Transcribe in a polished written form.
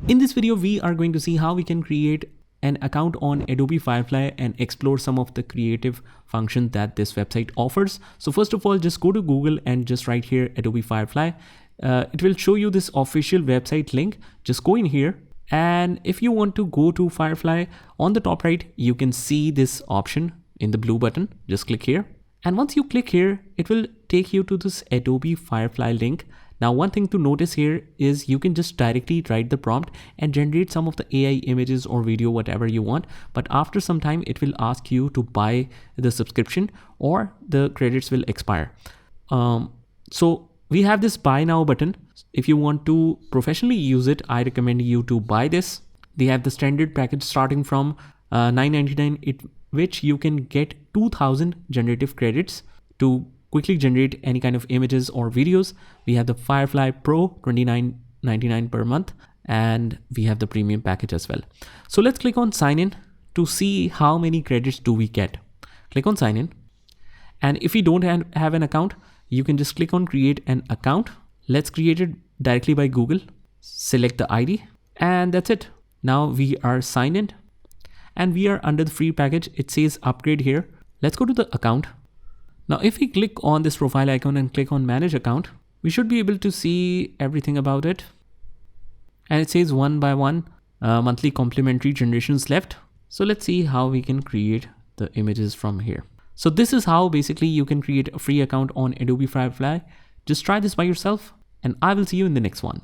In this video, we are going to see how we can create an account on Adobe Firefly and explore some of the creative functions that this website offers. So first of all, just go to Google and just write here Adobe Firefly. It will show you this official website link. Just go in here. And if you want to go to Firefly, on the top right, you can see this option in the blue button. Just click here. And once you click here, it will take you to this Adobe Firefly link. Now, one thing to notice here is you can just directly write the prompt and generate some of the AI images or video, whatever you want. But after some time, it will ask you to buy the subscription or the credits will expire. So we have this buy now button. If you want to professionally use it, I recommend you to buy this. They have the standard package starting from $9.99, which you can get 2000 generative credits to quickly generate any kind of images or videos. We have the Firefly Pro, $29.99 per month, and we have the premium package as well. So let's click on sign in to see how many credits do we get. Click on sign in. And if you don't have an account, you can just click on create an account. Let's create it directly by Google. Select the ID and that's it. Now we are signed in and we are under the free package. It says upgrade here. Let's go to the account. Now, if we click on this profile icon and click on manage account, we should be able to see everything about it. And it says 1 by 1 monthly complimentary generations left. So let's see how we can create the images from here. So this is how basically you can create a free account on Adobe Firefly. Just try this by yourself and I will see you in the next one.